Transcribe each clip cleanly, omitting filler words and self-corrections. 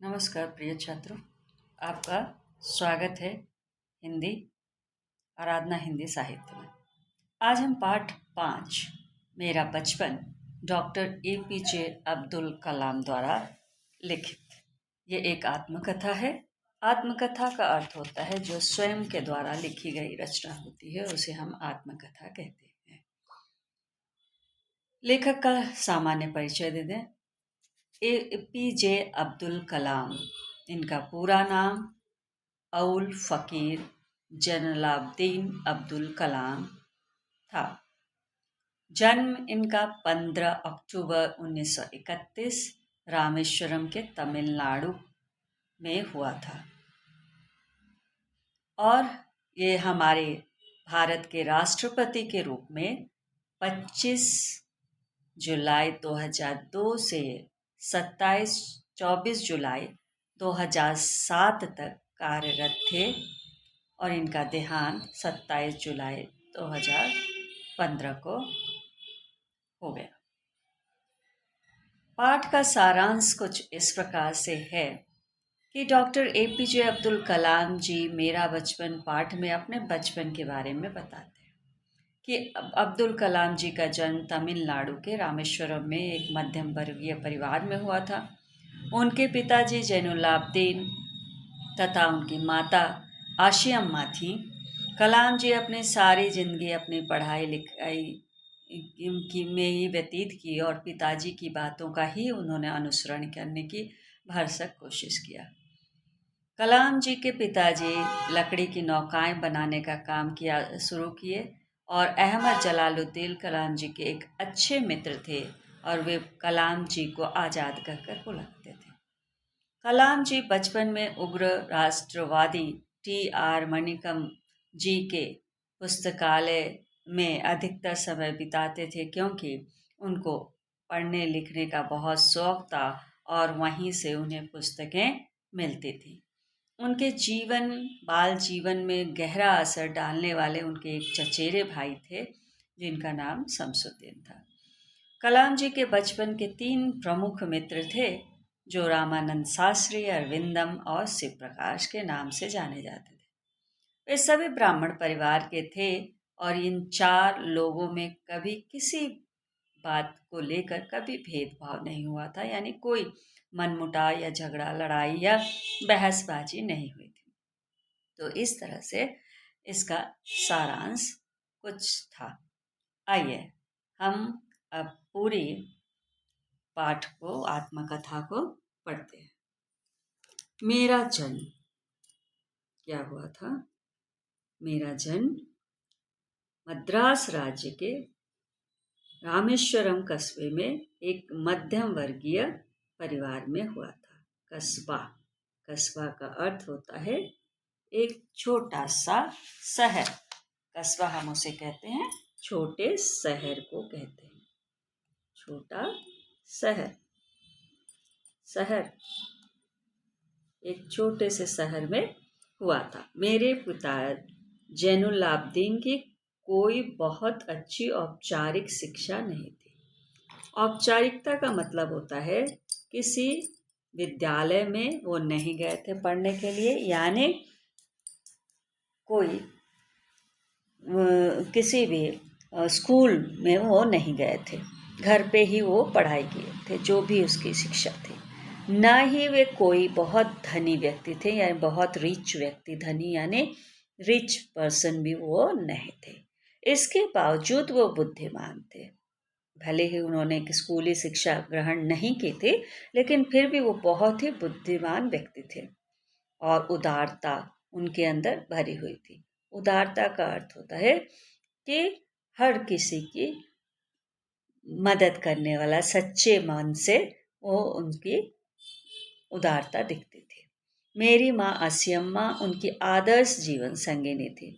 नमस्कार प्रिय छात्रों, आपका स्वागत है हिंदी आराधना हिंदी साहित्य में। आज हम पाठ 5 मेरा बचपन डॉक्टर APJ अब्दुल कलाम द्वारा लिखित। ये एक आत्मकथा है। आत्मकथा का अर्थ होता है जो स्वयं के द्वारा लिखी गई रचना होती है, उसे हम आत्मकथा कहते हैं। लेखक का सामान्य परिचय दे दें। APJ अब्दुल कलाम, इनका पूरा नाम अउल फ़कीर जैनुलाब्दीन अब्दुल कलाम था। जन्म इनका 15 अक्टूबर 1931 रामेश्वरम के तमिलनाडु में हुआ था और ये हमारे भारत के राष्ट्रपति के रूप में 25 जुलाई 2002 से 24 जुलाई 2007 तक कार्यरत थे और इनका देहांत 27 जुलाई 2015 को हो गया। पाठ का सारांश कुछ इस प्रकार से है कि डॉक्टर APJ अब्दुल कलाम जी मेरा बचपन पाठ में अपने बचपन के बारे में बताते हैं कि अब्दुल कलाम जी का जन्म तमिलनाडु के रामेश्वरम में एक मध्यम वर्गीय परिवार में हुआ था। उनके पिताजी जैनुलाब्दीन तथा उनकी माता आशियम्मा थीं। कलाम जी अपनी सारी ज़िंदगी अपनी पढ़ाई लिखाई की में ही व्यतीत की और पिताजी की बातों का ही उन्होंने अनुसरण करने की भरसक कोशिश किया। कलाम जी के पिताजी लकड़ी की नौकाएं बनाने का काम किया शुरू किए और अहमद जलालुद्दीन कलाम जी के एक अच्छे मित्र थे और वे कलाम जी को आज़ाद कहकर बुलाते थे। कलाम जी बचपन में उग्र राष्ट्रवादी TR मणिकम जी के पुस्तकालय में अधिकतर समय बिताते थे क्योंकि उनको पढ़ने लिखने का बहुत शौक था और वहीं से उन्हें पुस्तकें मिलती थी। उनके बाल जीवन में गहरा असर डालने वाले उनके एक चचेरे भाई थे जिनका नाम शमसुद्दीन था। कलाम जी के बचपन के 3 प्रमुख मित्र थे जो रामानंद शास्त्री, अरविंदम और शिव प्रकाश के नाम से जाने जाते थे। वे सभी ब्राह्मण परिवार के थे और इन 4 लोगों में कभी किसी बात को लेकर कभी भेदभाव नहीं हुआ था, यानी कोई मनमुटाव या झगड़ा लड़ाई या बहसबाजी नहीं हुई थी। तो इस तरह से इसका सारांश कुछ था। आइए हम अब पूरी पाठ को आत्मकथा को पढ़ते हैं। मेरा जन्म क्या हुआ था? मेरा जन्म मद्रास राज्य के रामेश्वरम कस्बे में एक मध्यम वर्गीय परिवार में हुआ था। कस्बा का अर्थ होता है एक छोटा सा शहर। कस्बा हम उसे कहते हैं, छोटे शहर को कहते हैं। छोटा शहर एक छोटे से शहर में हुआ था। मेरे पिता जैनुलाब्दीन की कोई बहुत अच्छी औपचारिक शिक्षा नहीं थी। औपचारिकता का मतलब होता है किसी विद्यालय में वो नहीं गए थे पढ़ने के लिए, यानी कोई किसी भी स्कूल में वो नहीं गए थे। घर पे ही वो पढ़ाई किए थे, जो भी उसकी शिक्षा थी। ना ही वे कोई बहुत धनी व्यक्ति थे, यानी बहुत रिच व्यक्ति, धनी यानी रिच पर्सन भी वो नहीं थे। इसके बावजूद वो बुद्धिमान थे। भले ही उन्होंने एक स्कूली शिक्षा ग्रहण नहीं की थी, लेकिन फिर भी वो बहुत ही बुद्धिमान व्यक्ति थे और उदारता उनके अंदर भरी हुई थी। उदारता का अर्थ होता है कि हर किसी की मदद करने वाला, सच्चे मन से वो उनकी उदारता दिखती थी। मेरी माँ आसियम्मा उनकी आदर्श जीवन संगिनी थी।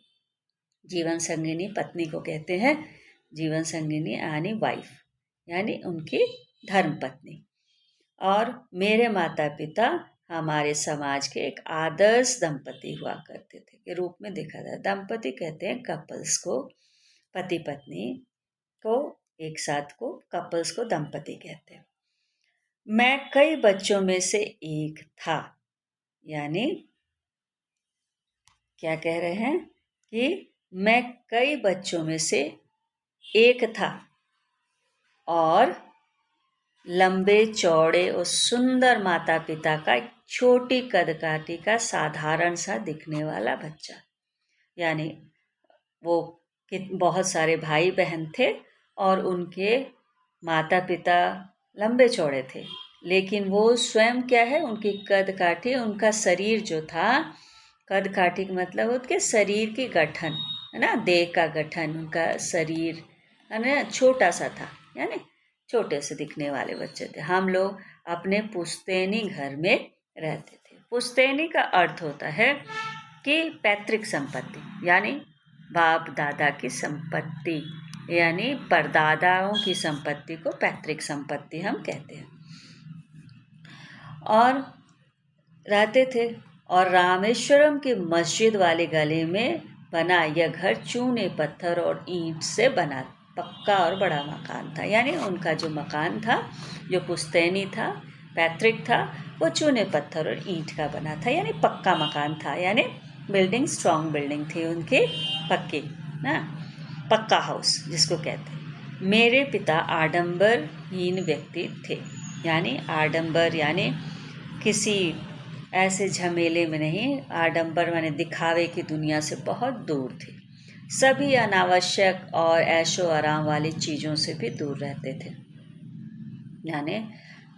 जीवन संगिनी पत्नी को कहते हैं, जीवन संगिनी यानी वाइफ, यानी उनकी धर्म पत्नी। और मेरे माता पिता हमारे समाज के एक आदर्श दंपति हुआ करते थे के रूप में देखा जाए। दंपति कहते हैं कपल्स को, पति पत्नी को एक साथ को कपल्स को दंपति कहते हैं। मैं कई बच्चों में से एक था। यानी क्या कह रहे हैं कि मैं कई बच्चों में से एक था और लंबे चौड़े और सुंदर माता पिता का एक छोटी कदकाठी का साधारण सा दिखने वाला बच्चा। यानी वो बहुत सारे भाई बहन थे और उनके माता पिता लंबे चौड़े थे, लेकिन वो स्वयं क्या है, उनकी कद काठी, उनका शरीर जो था, कद काठी का मतलब उनके शरीर की गठन है ना, देह का गठन, उनका शरीर है ना छोटा सा था, यानी छोटे से दिखने वाले बच्चे थे। हम लोग अपने पुश्तैनी घर में रहते थे। पुश्तैनी का अर्थ होता है कि पैतृक संपत्ति, यानी बाप दादा की संपत्ति, यानी परदादाओं की संपत्ति को पैतृक संपत्ति हम कहते हैं। और रहते थे, और रामेश्वरम की मस्जिद वाले गली में बना यह घर चूने पत्थर और ईंट से बना पक्का और बड़ा मकान था। यानी उनका जो मकान था, जो पुश्तैनी था, पैतृक था, वो चूने पत्थर और ईंट का बना था, यानी पक्का मकान था। यानी बिल्डिंग स्ट्रॉन्ग बिल्डिंग थी उनकी, पक्की ना, पक्का हाउस जिसको कहते हैं। मेरे पिता आडंबरहीन व्यक्ति थे। यानी आडंबर यानी किसी ऐसे झमेले में नहीं, आडंबर माने दिखावे की दुनिया से बहुत दूर थे। सभी अनावश्यक और ऐशो आराम वाली चीज़ों से भी दूर रहते थे। यानी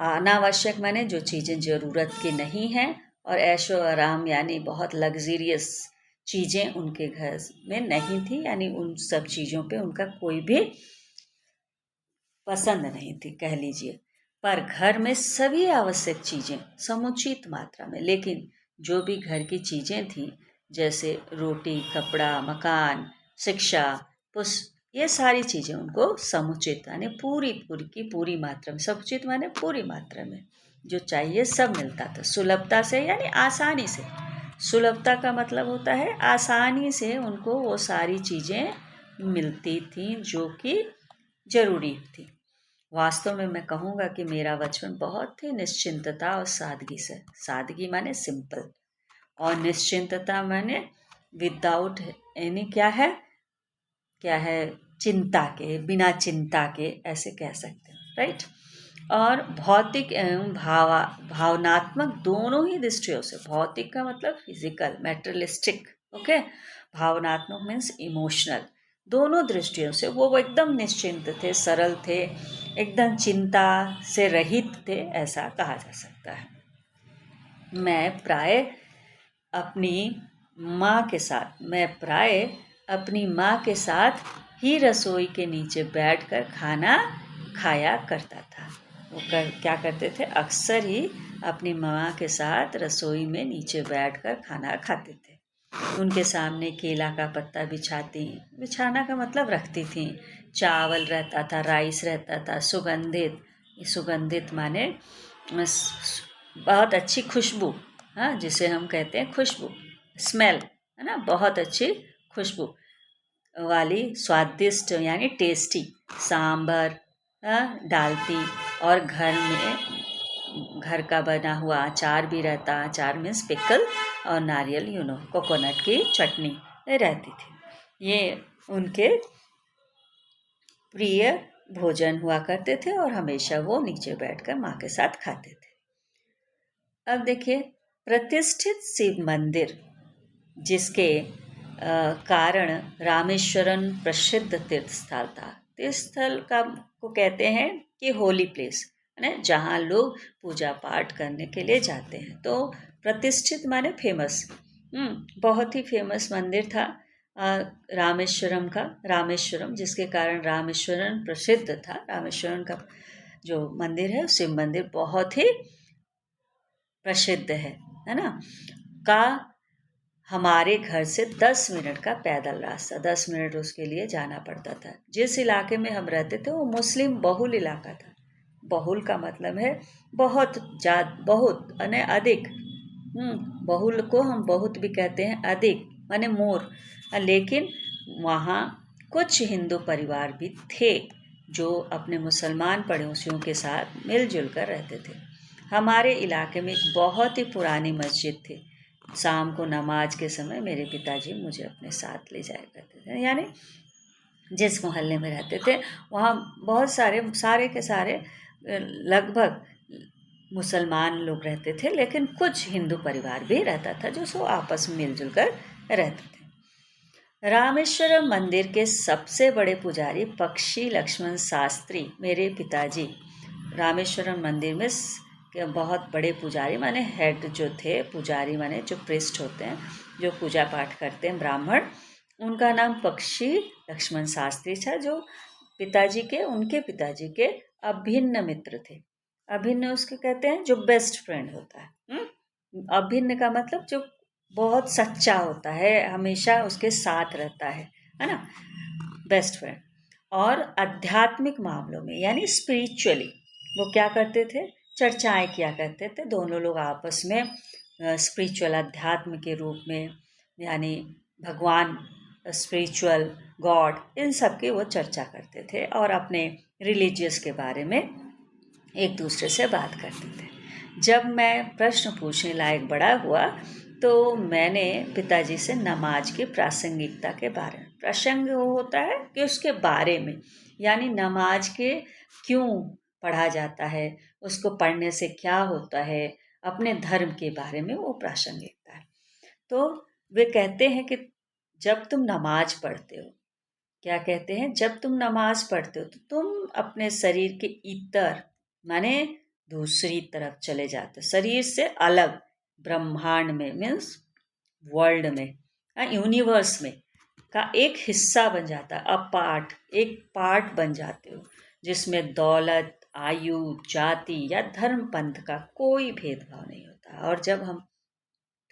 अनावश्यक माने जो चीज़ें ज़रूरत की नहीं हैं, और ऐशो आराम यानी बहुत लग्जरियस चीज़ें उनके घर में नहीं थी, यानी उन सब चीज़ों पे उनका कोई भी पसंद नहीं थी कह लीजिए। पर घर में सभी आवश्यक चीज़ें समुचित मात्रा में, लेकिन जो भी घर की चीज़ें थीं, जैसे रोटी, कपड़ा, मकान, शिक्षा, ये सारी चीज़ें उनको समुचित यानी पूरी पूरी की पूरी मात्रा में, समुचित माने पूरी मात्रा में जो चाहिए सब मिलता था, सुलभता से, यानी आसानी से। सुलभता का मतलब होता है आसानी से उनको वो सारी चीज़ें मिलती थीं जो कि जरूरी थी। वास्तव में मैं कहूँगा कि मेरा बचपन बहुत ही निश्चिंतता और सादगी से, सादगी माने सिंपल, और निश्चिंतता माने विदाउट यानी क्या है चिंता के, बिना चिंता के, ऐसे कह सकते हैं, राइट। और भौतिक एवं भावनात्मक दोनों ही दृष्टियों से, भौतिक का मतलब फिजिकल मेटेरियलिस्टिक, ओके, भावनात्मक मीन्स इमोशनल, दोनों दृष्टियों से वो एकदम निश्चिंत थे, सरल थे, एकदम चिंता से रहित थे, ऐसा कहा जा सकता है। मैं प्राय अपनी माँ के साथ ही रसोई के नीचे बैठकर खाना खाया करता था। वो क्या करते थे, अक्सर ही अपनी माँ के साथ रसोई में नीचे बैठकर खाना खाते थे। उनके सामने केला का पत्ता बिछाना का मतलब रखती थी, चावल रहता था, राइस रहता था, सुगंधित माने बहुत अच्छी खुशबू, हाँ, जिसे हम कहते हैं खुशबू, स्मेल, है ना, बहुत अच्छी खुशबू वाली स्वादिष्ट यानी टेस्टी सांभर डालती, और घर का बना हुआ अचार भी रहता, अचार मीन्स पिकल, और नारियल कोकोनट की चटनी रहती थी। ये उनके प्रिय भोजन हुआ करते थे, और हमेशा वो नीचे बैठकर माँ के साथ खाते थे। अब देखिए, प्रतिष्ठित शिव मंदिर जिसके कारण रामेश्वरम प्रसिद्ध तीर्थ स्थल था। तीर्थ स्थल को कहते हैं कि होली प्लेस है ना, जहाँ लोग पूजा पाठ करने के लिए जाते हैं। तो प्रतिष्ठित माने फेमस, बहुत ही फेमस मंदिर था रामेश्वरम, जिसके कारण रामेश्वरम प्रसिद्ध था। रामेश्वरम का जो मंदिर है, शिव मंदिर, बहुत ही प्रसिद्ध है ना, का हमारे घर से 10 मिनट का पैदल रास्ता, 10 मिनट उसके लिए जाना पड़ता था। जिस इलाके में हम रहते थे वो मुस्लिम बहुल इलाका था। बहुल का मतलब है बहुत माने अधिक, बहुल को हम बहुत भी कहते हैं, अधिक माने मोर। लेकिन वहाँ कुछ हिंदू परिवार भी थे जो अपने मुसलमान पड़ोसियों के साथ मिलजुल कर रहते थे। हमारे इलाके में एक बहुत ही पुरानी मस्जिद थी। शाम को नमाज के समय मेरे पिताजी मुझे अपने साथ ले जाया करते थे। यानी जिस मोहल्ले में रहते थे वहाँ बहुत सारे के सारे लगभग मुसलमान लोग रहते थे, लेकिन कुछ हिंदू परिवार भी रहता था जो सो आपस में मिलजुल कर रहते थे। रामेश्वरम मंदिर के सबसे बड़े पुजारी पक्षी लक्ष्मण शास्त्री मेरे पिताजी रामेश्वरम मंदिर में के बहुत बड़े पुजारी माने हेड जो थे, पुजारी माने जो प्रिस्ट होते हैं, जो पूजा पाठ करते हैं, ब्राह्मण, उनका नाम पक्षी लक्ष्मण शास्त्री था, जो उनके पिताजी के अभिन्न मित्र थे। अभिन्न उसके कहते हैं जो बेस्ट फ्रेंड होता है। अभिन्न का मतलब जो बहुत सच्चा होता है, हमेशा उसके साथ रहता है ना, बेस्ट फ्रेंड। और आध्यात्मिक मामलों में यानी स्पिरिचुअली वो क्या करते थे, चर्चाएं किया करते थे। दोनों लोग आपस में स्पिरिचुअल अध्यात्म के रूप में, यानी भगवान, स्पिरिचुअल गॉड, इन सब की वो चर्चा करते थे और अपने रिलीजियस के बारे में एक दूसरे से बात करते थे। जब मैं प्रश्न पूछने लायक बड़ा हुआ तो मैंने पिताजी से नमाज की प्रासंगिकता के बारे में, प्रसंग वो होता है कि उसके बारे में, यानी नमाज के क्यों पढ़ा जाता है, उसको पढ़ने से क्या होता है, अपने धर्म के बारे में वो प्रासंगिकता है। तो वे कहते हैं कि जब तुम नमाज पढ़ते हो, क्या कहते हैं, जब तुम नमाज पढ़ते हो तो तुम अपने शरीर के इतर माने दूसरी तरफ चले जाते हो, शरीर से अलग ब्रह्मांड में, मीन्स वर्ल्ड में, यूनिवर्स में का एक हिस्सा बन जाता है, अपार्ट, एक पार्ट बन जाते हो, जिसमें दौलत, आयु, जाति या धर्म पंथ का कोई भेदभाव नहीं होता। और जब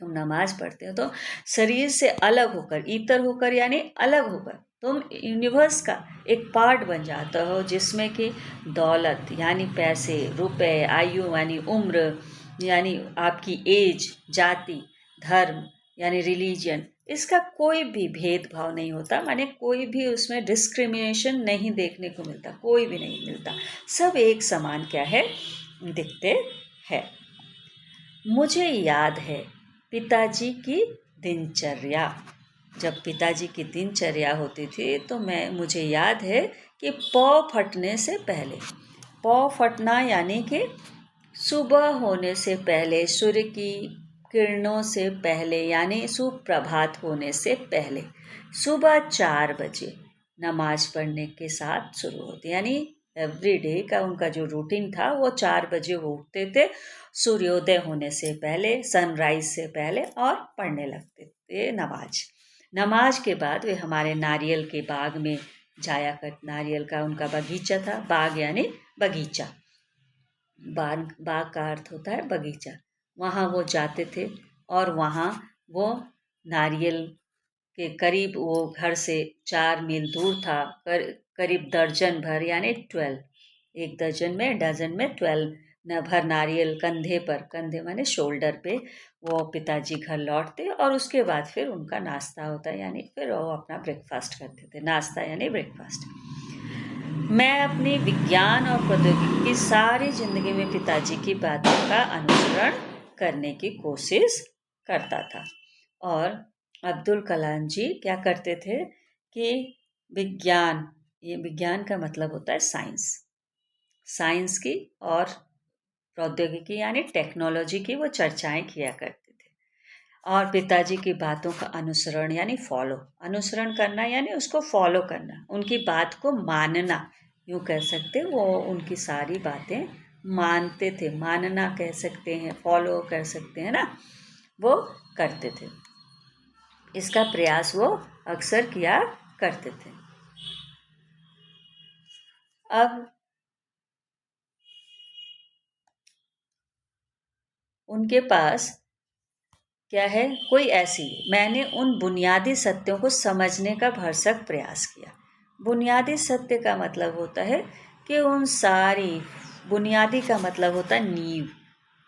तुम नमाज पढ़ते हो तो शरीर से अलग होकर, इतर होकर यानी अलग होकर, तुम यूनिवर्स का एक पार्ट बन जाते हो, जिसमें कि दौलत यानी पैसे, रुपए, आयु यानी उम्र, यानी आपकी एज, जाति, धर्म यानी रिलीजन, इसका कोई भी भेदभाव नहीं होता, माने कोई भी उसमें डिस्क्रिमिनेशन नहीं देखने को मिलता, कोई भी नहीं मिलता, सब एक समान क्या है, दिखते हैं। मुझे याद है पिताजी की दिनचर्या, जब पिताजी की दिनचर्या होती थी तो मुझे याद है कि पौ फटने से पहले, पौ फटना यानी कि सुबह होने से पहले, सूर्य की किरणों से पहले, यानी सुप्रभात होने से पहले सुबह 4 बजे नमाज पढ़ने के साथ शुरू होती, यानी एवरी डे का उनका जो रूटीन था वो 4 बजे वो उठते थे सूर्योदय होने से पहले, सनराइज से पहले, और पढ़ने लगते थे नमाज के बाद वे हमारे नारियल के बाग में जाया कर, नारियल का उनका बगीचा था, बाग यानी बगीचा, बाग का अर्थ होता है बगीचा, वहाँ वो जाते थे और वहाँ वो नारियल के करीब, वो घर से 4 मील दूर था, करीब दर्जन भर यानी 12, एक दर्जन में, डजन में 12 न भर नारियल कंधे पर, कंधे माने शोल्डर पे, वो पिताजी घर लौटते और उसके बाद फिर उनका नाश्ता होता, यानी फिर वो अपना ब्रेकफास्ट करते थे, नाश्ता यानी ब्रेकफास्ट। मैं अपनी विज्ञान और प्रौद्योगिकी की सारी जिंदगी में पिताजी की बातों का अनुसरण करने की कोशिश करता था। और अब्दुल कलाम जी क्या करते थे कि विज्ञान, ये विज्ञान का मतलब होता है साइंस, साइंस की और प्रौद्योगिकी यानी टेक्नोलॉजी की वो चर्चाएं किया करते थे। और पिताजी की बातों का अनुसरण यानी फॉलो, अनुसरण करना यानी उसको फॉलो करना, उनकी बात को मानना, यूँ कह सकते, वो उनकी सारी बातें मानते थे, मानना कह सकते हैं, फॉलो कर सकते हैं ना, वो करते थे, इसका प्रयास वो अक्सर किया करते थे। अब उनके पास क्या है, कोई ऐसी, मैंने उन बुनियादी सत्यों को समझने का भरसक प्रयास किया। बुनियादी सत्य का मतलब होता है कि उन सारी, बुनियादी का मतलब होता है नींव,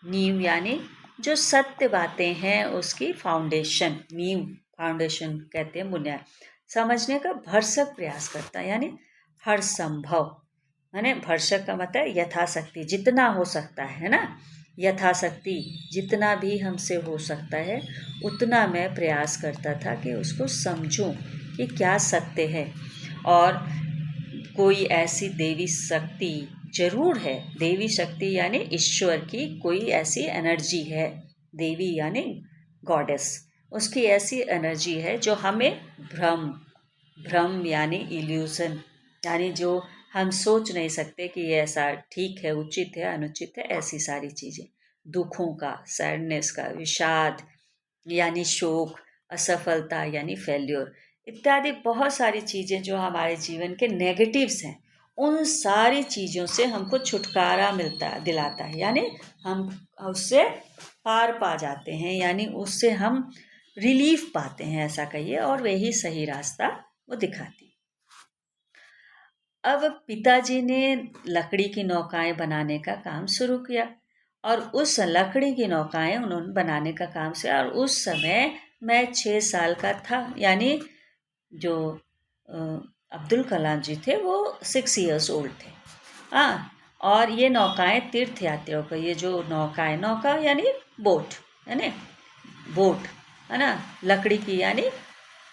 नींव यानी जो सत्य बातें हैं उसकी फाउंडेशन, नींव, फाउंडेशन कहते हैं बुनियाद, समझने का भरसक प्रयास करता है, यानी हर संभव माने भरसक का मतलब यथाशक्ति, जितना हो सकता है ना, यथाशक्ति जितना भी हमसे हो सकता है उतना मैं प्रयास करता था कि उसको समझूं कि क्या सत्य है। और कोई ऐसी देवी शक्ति जरूर है, देवी शक्ति यानी ईश्वर की कोई ऐसी एनर्जी है, देवी यानी गॉडेस, उसकी ऐसी एनर्जी है जो हमें भ्रम, भ्रम यानी इल्यूजन, यानी जो हम सोच नहीं सकते कि ये ऐसा ठीक है, उचित है, अनुचित है, ऐसी सारी चीज़ें, दुखों का, सैडनेस का, विषाद यानी शोक, असफलता यानी फेल्योर, इत्यादि बहुत सारी चीज़ें जो हमारे जीवन के नेगेटिव्स हैं, उन सारी चीज़ों से हमको छुटकारा मिलता दिलाता है, यानी हम उससे पार पा जाते हैं, यानी उससे हम रिलीफ पाते हैं, ऐसा कहिए, और वही सही रास्ता वो दिखाती। अब पिताजी ने लकड़ी की नौकाएं बनाने का काम शुरू किया, और उस लकड़ी की नौकाएं उन्होंने बनाने का काम से, और उस समय मैं 6 साल का था, यानी जो अब्दुल कलाम जी थे वो 6 years old थे। हाँ, और ये नौकाएं तीर्थयात्रियों को, ये जो नौकाएं, नौका यानी बोट, है ना, बोट, है ना, लकड़ी की यानी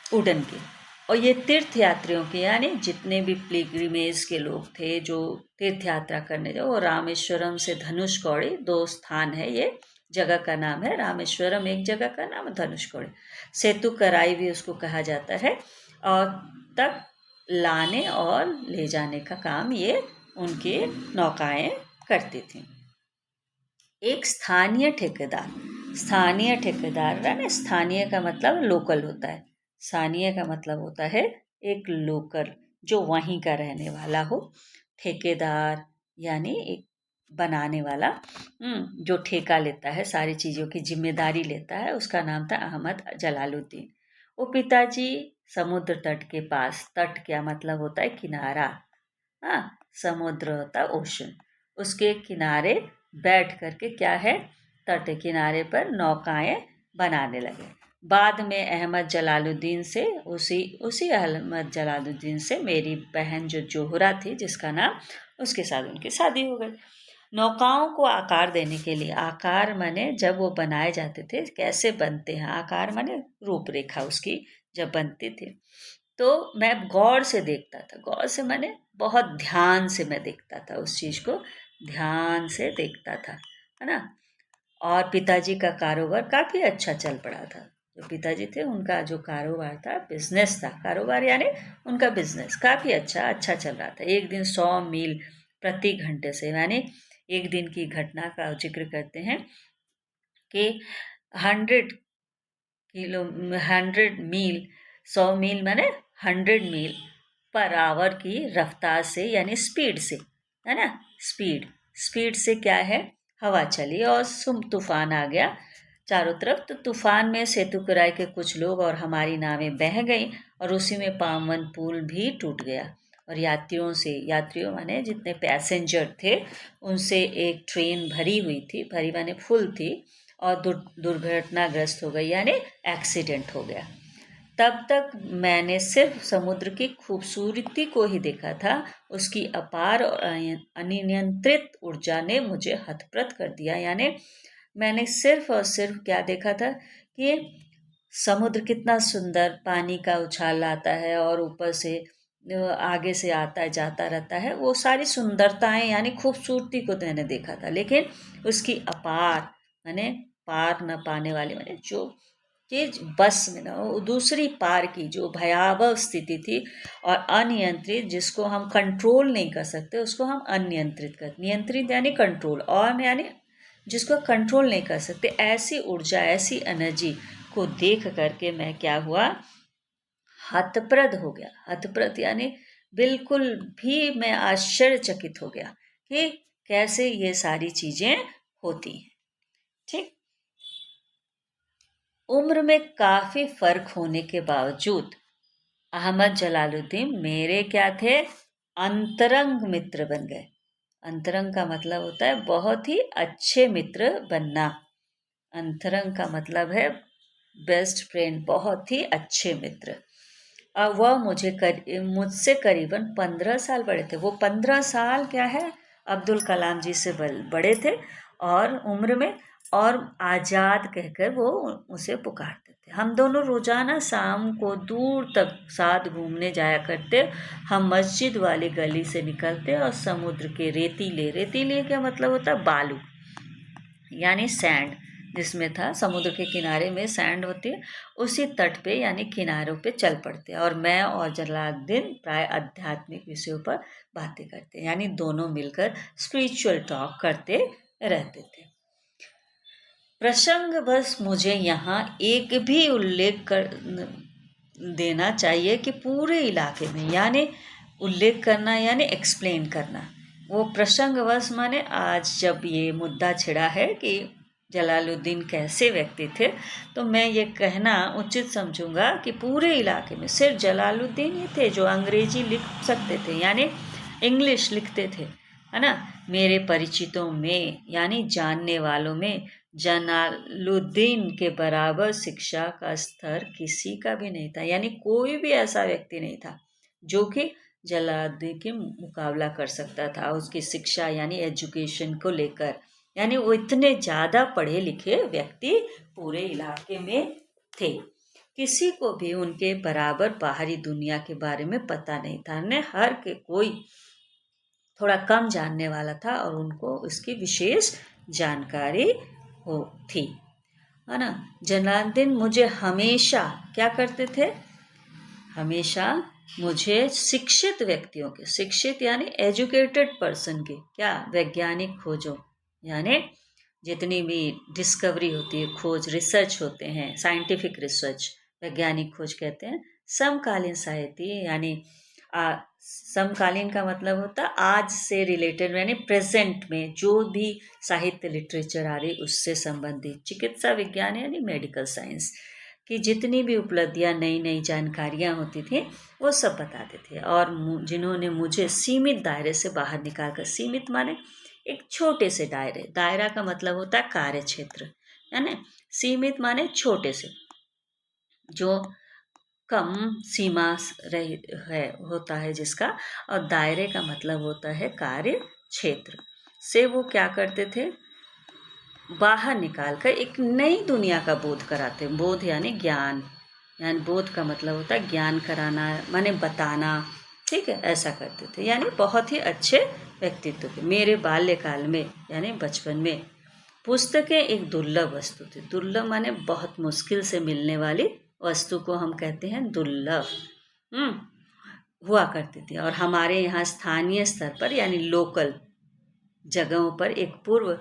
वुडन की, और ये तीर्थ यात्रियों के यानी जितने भी पिलग्रिमेज के लोग थे जो तीर्थ यात्रा करने जाओ, वो रामेश्वरम से धनुषकौड़ी 2 स्थान है, ये जगह का नाम है, रामेश्वरम एक जगह का नाम, धनुषकौड़ी सेतु कराई भी उसको कहा जाता है, और तक लाने और ले जाने का काम ये उनके नौकाएं करती थी। एक स्थानीय ठेकेदार ना, स्थानीय का मतलब लोकल होता है, स्थानीय का मतलब होता है एक लोकल, जो वहीं का रहने वाला हो। ठेकेदार यानी एक बनाने वाला, जो ठेका लेता है, सारी चीज़ों की जिम्मेदारी लेता है, उसका नाम था अहमद जलालुद्दीन। वो पिताजी समुद्र तट के पास, तट क्या मतलब होता है, किनारा, हाँ, समुद्र होता ओशन, उसके किनारे बैठ करके क्या है, तट किनारे पर नौकाएं बनाने लगे। बाद में अहमद जलालुद्दीन से, उसी उसी अहमद जलालुद्दीन से मेरी बहन जो जोहरा थी जिसका नाम, उसके साथ उनकी शादी हो गई। नौकाओं को आकार देने के लिए, आकार माने जब वो बनाए जाते थे कैसे बनते हैं, आकार माने रूपरेखा उसकी जब बनती थी, तो मैं गौर से देखता था, गौर से माने बहुत ध्यान से मैं देखता था, उस चीज़ को ध्यान से देखता था, है ना। और पिताजी का कारोबार काफ़ी अच्छा चल पड़ा था, जो पिताजी थे उनका जो कारोबार था, बिजनेस था, कारोबार यानी उनका बिजनेस काफ़ी अच्छा चल रहा था। एक दिन 100 मील प्रति घंटे से, यानी एक दिन की घटना का जिक्र करते हैं कि 100 मील, 100 मील माने 100 मील पर आवर की रफ्तार से, यानी स्पीड से, है ना, स्पीड, स्पीड से क्या है, हवा चली और तूफान आ गया चारों तरफ। तो तूफान में सेतुकुराई के कुछ लोग और हमारी नावें बह गईं, और उसी में पावन पुल भी टूट गया, और यात्रियों माने जितने पैसेंजर थे उनसे एक ट्रेन भरी हुई थी, भरी माने फुल थी, और दुर्घटनाग्रस्त हो गई, यानी एक्सीडेंट हो गया। तब तक मैंने सिर्फ समुद्र की खूबसूरती को ही देखा था, उसकी अपार और अनियंत्रित ऊर्जा ने मुझे हतप्रत कर दिया, यानी मैंने सिर्फ और सिर्फ क्या देखा था कि समुद्र कितना सुंदर, पानी का उछाल आता है और ऊपर से आगे से आता है जाता रहता है, वो सारी सुंदरताएं यानी खूबसूरती को तो मैंने देखा था, लेकिन उसकी अपार मैंने पार न पाने वाली, मैंने जो चीज बस में ना, वो दूसरी पार की जो भयावह स्थिति थी, और अनियंत्रित, जिसको हम कंट्रोल नहीं कर सकते उसको हम अनियंत्रित कर, नियंत्रित यानी कंट्रोल, और यानी जिसको कंट्रोल नहीं कर सकते, ऐसी ऊर्जा, ऐसी एनर्जी को देख करके मैं क्या हुआ, हतप्रद हो गया। हतप्रद यानी बिल्कुल भी मैं आश्चर्यचकित हो गया कि कैसे ये सारी चीजें होती हैं। ठीक, उम्र में काफी फर्क होने के बावजूद अहमद जलालुद्दीन मेरे क्या थे, अंतरंग मित्र बन गए। अंतरंग का मतलब होता है बहुत ही अच्छे मित्र बनना, अंतरंग का मतलब है बेस्ट फ्रेंड, बहुत ही अच्छे मित्र। वह मुझसे करीबन 15 साल बड़े थे। वो 15 साल क्या है, अब्दुल कलाम जी से बड़े थे और उम्र में, और आज़ाद कहकर वो उसे पुकारते थे। हम दोनों रोजाना शाम को दूर तक साथ घूमने जाया करते। हम मस्जिद वाली गली से निकलते और समुद्र के रेतीले क्या मतलब होता है, बालू यानी सैंड, जिसमें था समुद्र के किनारे में सैंड होती है, उसी तट पे यानी किनारों पे चल पड़ते। और मैं और जलालुद्दीन प्राय आध्यात्मिक विषयों पर बातें करते, यानी दोनों मिलकर स्पिरिचुअल टॉक करते रहते थे। प्रसंग बस मुझे यहाँ एक भी उल्लेख कर देना चाहिए कि पूरे इलाके में, यानी उल्लेख करना यानी एक्सप्लेन करना, वो प्रसंगवश माने आज जब ये मुद्दा छिड़ा है कि जलालुद्दीन कैसे व्यक्ति थे, तो मैं ये कहना उचित समझूंगा कि पूरे इलाके में सिर्फ जलालुद्दीन ही थे जो अंग्रेजी लिख सकते थे, यानी इंग्लिश लिखते थे, है ना। मेरे परिचितों में यानी जानने वालों में जलालुद्दीन के बराबर शिक्षा का स्तर किसी का भी नहीं था, यानी कोई भी ऐसा व्यक्ति नहीं था जो कि जलालुद्दीन के मुकाबला कर सकता था उसकी शिक्षा यानी एजुकेशन को लेकर। यानी वो इतने ज़्यादा पढ़े लिखे व्यक्ति पूरे इलाके में थे, किसी को भी उनके बराबर बाहरी दुनिया के बारे में पता नहीं था। ने हर के कोई थोड़ा कम जानने वाला था और उनको उसकी विशेष जानकारी हो थी, है ना। जलालुद्दीन मुझे हमेशा क्या करते थे, हमेशा मुझे शिक्षित व्यक्तियों के, शिक्षित यानी एजुकेटेड पर्सन के क्या, वैज्ञानिक खोजों, यानी जितनी भी डिस्कवरी होती है, खोज, रिसर्च होते हैं, साइंटिफिक रिसर्च वैज्ञानिक खोज कहते हैं। समकालीन साहित्य यानी समकालीन का मतलब होता है आज से रिलेटेड, यानी प्रेजेंट में जो भी साहित्य लिटरेचर आ रही उससे संबंधित। चिकित्सा विज्ञान यानी मेडिकल साइंस की जितनी भी उपलब्धियां, नई नई जानकारियां होती थी वो सब बताते थे। और जिन्होंने मुझे सीमित दायरे से बाहर निकालकर, सीमित माने एक छोटे से दायरे, दायरा का मतलब होता है कार्य क्षेत्र, यानी सीमित माने छोटे से, जो कम सीमा रही है होता है जिसका, और दायरे का मतलब होता है कार्य क्षेत्र से वो क्या करते थे, बाहर निकालकर एक नई दुनिया का बोध कराते। बोध यानी ज्ञान, यानी बोध का मतलब होता है ज्ञान कराना, माने बताना, ठीक है, ऐसा करते थे। यानी बहुत ही अच्छे व्यक्तित्व थे। मेरे बाल्यकाल में यानी बचपन में पुस्तकें एक दुर्लभ वस्तु थी। दुर्लभ माने बहुत मुश्किल से मिलने वाली वस्तु को हम कहते हैं दुर्लभ, हुआ करती थी। और हमारे यहाँ स्थानीय स्तर पर यानी लोकल जगहों पर एक पूर्व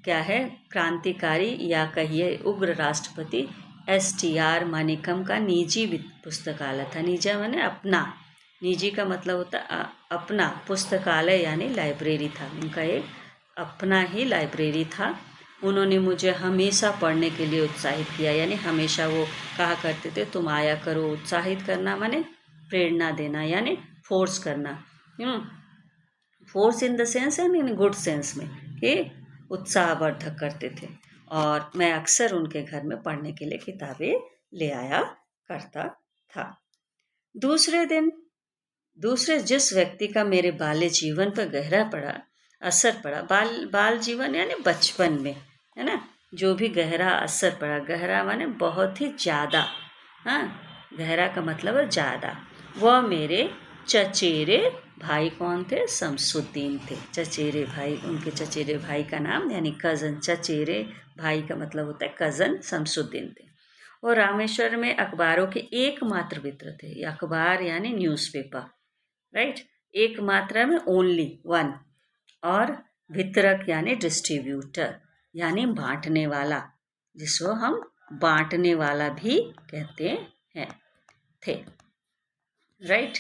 क्या है, क्रांतिकारी या कहिए उग्र राष्ट्रपति STR मानिकम का निजी पुस्तकालय था। निजी माने अपना, निजी का मतलब होता अपना, पुस्तकालय यानी लाइब्रेरी था। उनका एक अपना ही लाइब्रेरी था। उन्होंने मुझे हमेशा पढ़ने के लिए उत्साहित किया, यानी हमेशा वो कहा करते थे तुम आया करो। उत्साहित करना माने प्रेरणा देना, यानी फोर्स करना, फोर्स इन द सेंस है, इन गुड सेंस में, कि उत्साहवर्धक करते थे। और मैं अक्सर उनके घर में पढ़ने के लिए किताबें ले आया करता था। दूसरे जिस व्यक्ति का मेरे बाल्य जीवन पर गहरा असर पड़ा, बाल जीवन यानी बचपन में, है ना, जो भी गहरा असर पड़ा, गहरा माने बहुत ही ज़्यादा, हाँ, गहरा का मतलब है ज़्यादा, वह मेरे चचेरे भाई कौन थे, शमसुद्दीन थे। चचेरे भाई, उनके चचेरे भाई का नाम यानी कज़न, चचेरे भाई का मतलब होता है कज़न, शमसुद्दीन थे। और रामेश्वर में अखबारों के एकमात्र मित्र थे। अखबार यानी न्यूज़पेपर, राइट, एक मात्रा में ओनली वन, और वितरक यानी डिस्ट्रीब्यूटर यानी बांटने वाला, जिसको हम बांटने वाला भी कहते हैं, थे, राइट।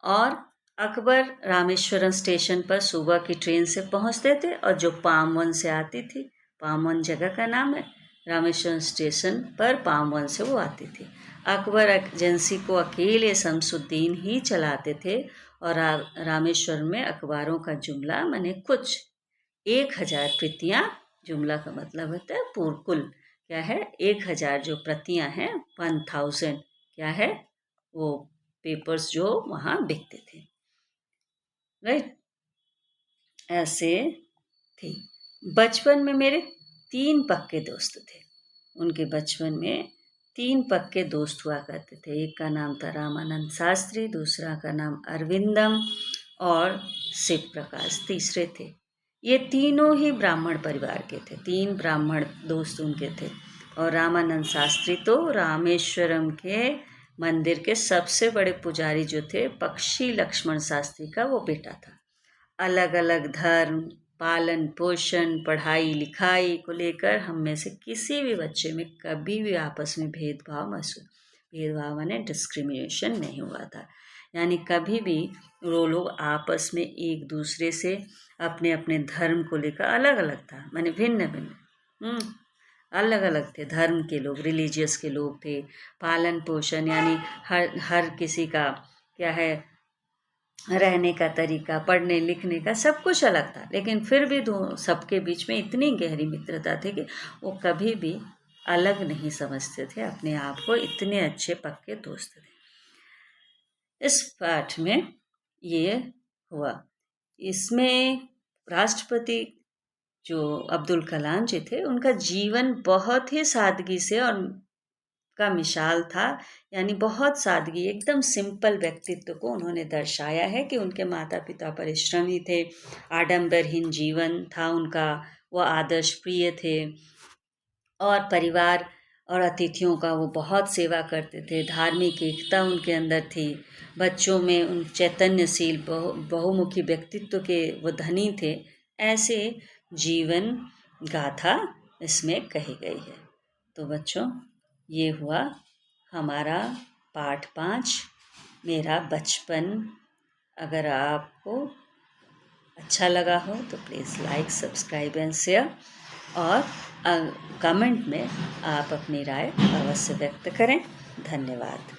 और अकबर रामेश्वरम स्टेशन पर सुबह की ट्रेन से पहुंचते थे, और जो पामवन से आती थी, पामवन जगह का नाम है, रामेश्वरम स्टेशन पर पामवन से वो आती थी। अकबर एजेंसी को अकेले शमसुद्दीन ही चलाते थे। और रामेश्वर में अखबारों का जुमला माने कुछ 1000 प्रतियां, जुमला का मतलब होता है कुल क्या है, 1000 जो प्रतियां हैं, 1000 क्या है वो पेपर्स जो वहाँ बिकते थे, राइट। ऐसे थी। बचपन में मेरे 3 पक्के दोस्त थे। उनके बचपन में 3 पक्के दोस्त हुआ करते थे। एक का नाम था रामानंद शास्त्री, दूसरा का नाम अरविंदम और शिव प्रकाश तीसरे थे। ये तीनों ही ब्राह्मण परिवार के थे। 3 ब्राह्मण दोस्त उनके थे और रामानंद शास्त्री तो रामेश्वरम के मंदिर के सबसे बड़े पुजारी जो थे पक्षी लक्ष्मण शास्त्री का वो बेटा था। अलग अलग धर्म, पालन पोषण, पढ़ाई लिखाई को लेकर हम में से किसी भी बच्चे में कभी भी आपस में भेदभाव माने डिस्क्रिमिनेशन नहीं हुआ था। यानी कभी भी वो लोग आपस में एक दूसरे से अपने अपने धर्म को लेकर अलग अलग था, माने भिन्न भिन्न अलग अलग थे। धर्म के लोग, रिलीजियस के लोग थे। पालन पोषण यानी हर किसी का क्या है, रहने का तरीका, पढ़ने लिखने का सब कुछ अलग था, लेकिन फिर भी सबके बीच में इतनी गहरी मित्रता थी कि वो कभी भी अलग नहीं समझते थे अपने आप को। इतने अच्छे पक्के दोस्त थे। इस पाठ में ये हुआ। इसमें राष्ट्रपति जो अब्दुल कलाम जी थे, उनका जीवन बहुत ही सादगी से और का मिसाल था। यानी बहुत सादगी, एकदम सिंपल व्यक्तित्व को उन्होंने दर्शाया है कि उनके माता पिता परिश्रमी थे, आडंबरहीन जीवन था उनका, वो आदर्श प्रिय थे और परिवार और अतिथियों का वो बहुत सेवा करते थे। धार्मिक एकता उनके अंदर थी। बच्चों में उन चैतन्यशील बहुमुखी व्यक्तित्व के वो धनी थे। ऐसे जीवन गाथा इसमें कही गई है। तो बच्चों, ये हुआ हमारा पाठ 5, मेरा बचपन। अगर आपको अच्छा लगा हो तो please like, subscribe and share, और कमेंट में आप अपनी राय अवश्य व्यक्त करें। धन्यवाद।